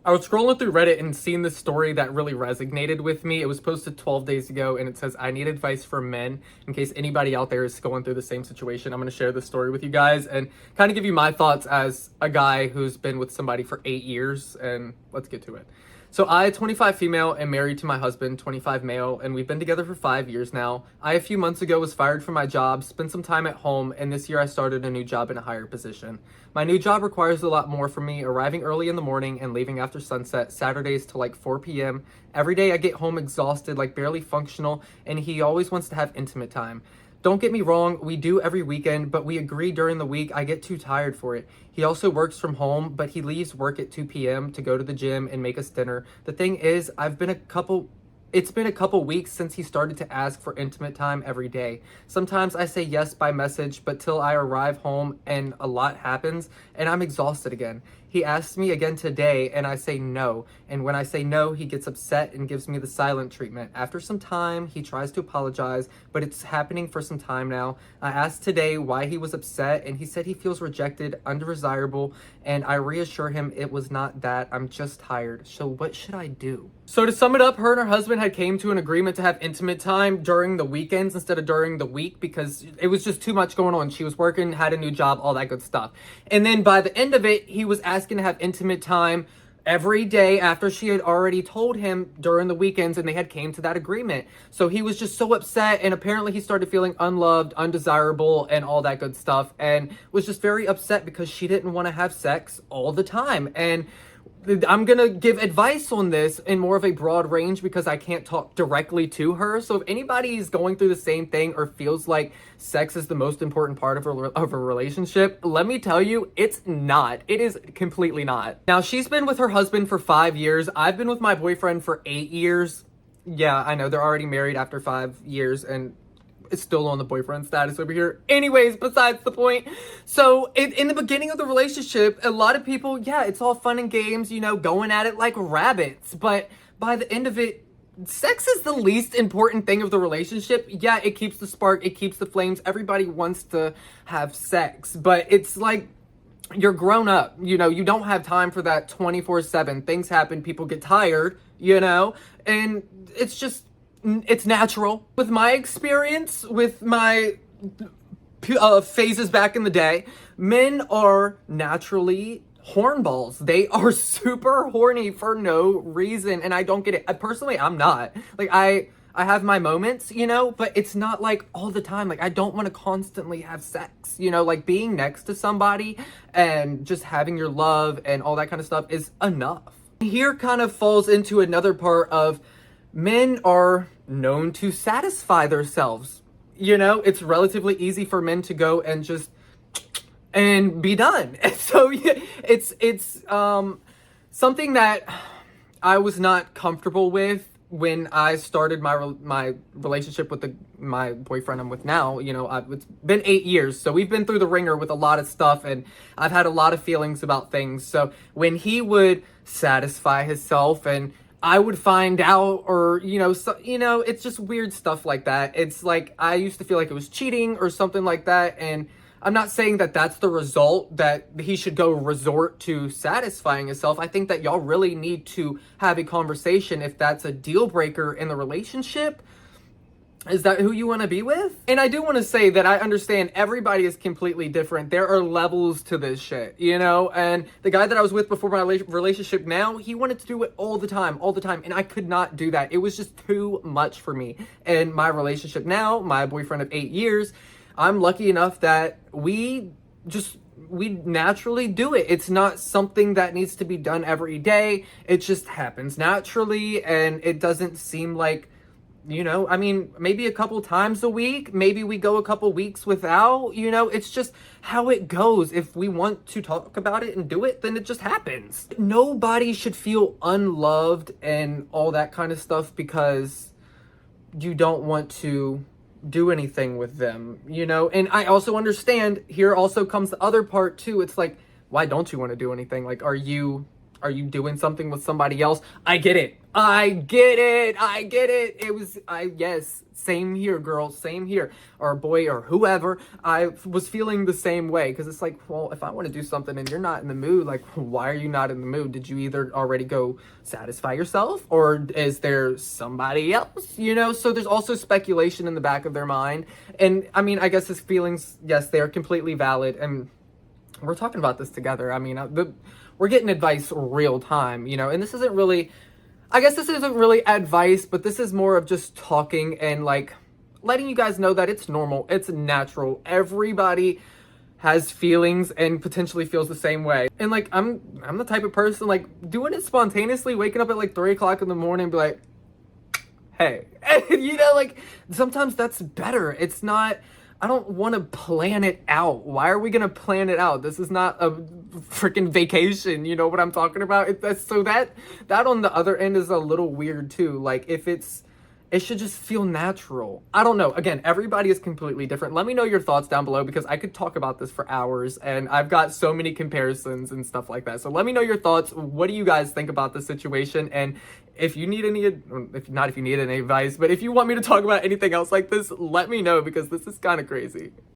I was scrolling through Reddit and seeing this story that really resonated with me. It was posted 12 days ago and it says, I need advice for men in case anybody out there is going through the same situation. I'm going to share this story with you guys and kind of give you my thoughts as a guy who's been with somebody for 8 years. And let's get to it. So I, 25 female, am married to my husband, 25 male, and we've been together for 5 years now. I, a few months ago, was fired from my job, spent some time at home, and this year I started a new job in a higher position. My new job requires a lot more from me, arriving early in the morning and leaving after sunset, Saturdays to like 4 p.m. Every day I get home exhausted, like barely functional, and he always wants to have intimate time. Don't get me wrong, we do every weekend, but we agree during the week I get too tired for it. He also works from home, but he leaves work at 2 p.m. to go to the gym and make us dinner. The thing is, it's been a couple weeks since he started to ask for intimate time every day. Sometimes I say yes by message, but till I arrive home and a lot happens and I'm exhausted again. He asks me again today and I say no. And when I say no, he gets upset and gives me the silent treatment. After some time, he tries to apologize, but it's happening for some time now. I asked today why he was upset and he said he feels rejected, undesirable, and I reassure him it was not that. I'm just tired. So what should I do? So to sum it up, her and her husband had came to an agreement to have intimate time during the weekends instead of during the week because it was just too much going on. She was working, had a new job, all that good stuff. And then by the end of it, he was asking to have intimate time every day after she had already told him during the weekends and they had came to that agreement. So he was just so upset and apparently he started feeling unloved, undesirable, and all that good stuff and was just very upset because she didn't want to have sex all the time. And I'm gonna give advice on this in more of a broad range because I can't talk directly to her. So if anybody's going through the same thing or feels like sex is the most important part of a relationship, let me tell you, it's not. It is completely not. Now, she's been with her husband for 5 years. I've been with my boyfriend for 8 years. Yeah, I know they're already married after 5 years and it's still on the boyfriend status over here. Anyways, besides the point. So in the beginning of the relationship, a lot of people, yeah, it's all fun and games, you know, going at it like rabbits. But by the end of it, sex is the least important thing of the relationship. Yeah, it keeps the spark, it keeps the flames. Everybody wants to have sex, but it's like, you're grown up, you know, you don't have time for that 24/7. Things happen, people get tired, you know, and it's natural. With my experience, with my phases back in the day, men are naturally hornballs. They are super horny for no reason, and I don't get it. I'm not. Like, I have my moments, you know, but it's not like all the time. Like, I don't want to constantly have sex, you know, like being next to somebody and just having your love and all that kind of stuff is enough. Here kind of falls into another part of men are known to satisfy themselves. You know, it's relatively easy for men to go and just and be done. And so yeah, it's something that I was not comfortable with when I started my relationship with my boyfriend I'm with now. You know, it's been 8 years, so we've been through the ringer with a lot of stuff, and I've had a lot of feelings about things. So when he would satisfy himself and I would find out, or, you know, it's just weird stuff like that. It's like, I used to feel like it was cheating or something like that. And I'm not saying that that's the result that he should go resort to satisfying himself. I think that y'all really need to have a conversation if that's a deal breaker in the relationship. Is that who you want to be with? And I do want to say that I understand everybody is completely different. There are levels to this shit, you know? And the guy that I was with before my relationship now, he wanted to do it all the time. And I could not do that. It was just too much for me. And my relationship now, my boyfriend of 8 years, I'm lucky enough that we naturally do it. It's not something that needs to be done every day. It just happens naturally, and it doesn't seem like, you know, I mean, maybe a couple times a week, maybe we go a couple weeks without, you know, it's just how it goes. If we want to talk about it and do it, then it just happens. Nobody should feel unloved and all that kind of stuff because you don't want to do anything with them, you know? And I also understand, here also comes the other part too. It's like, why don't you want to do anything? Like, are you are you doing something with somebody else? I get it. I get it. I get it. Yes, same here, girl. Same here. Or boy, or whoever. I was feeling the same way because it's like, well, if I want to do something and you're not in the mood, like, why are you not in the mood? Did you either already go satisfy yourself or is there somebody else? So there's also speculation in the back of their mind. And I mean, I guess his feelings, yes, they are completely valid. And we're talking about this together. I mean, we're getting advice real time, and this isn't really, I guess this isn't really advice, but this is more of just talking and like letting you guys know that it's normal, it's natural. Everybody has feelings and potentially feels the same way. And like, I'm the type of person like doing it spontaneously, waking up at like 3 o'clock in the morning and be like, hey, like sometimes that's better. It's not, I don't want to plan it out. Why are we going to plan it out? This is not a freaking vacation. You know what I'm talking about? That on the other end is a little weird too. Like it should just feel natural. I don't know. Again, everybody is completely different. Let me know your thoughts down below because I could talk about this for hours and I've got so many comparisons and stuff like that. So let me know your thoughts. What do you guys think about the situation? And if you need any, if you need any advice, but if you want me to talk about anything else like this, let me know because this is kind of crazy.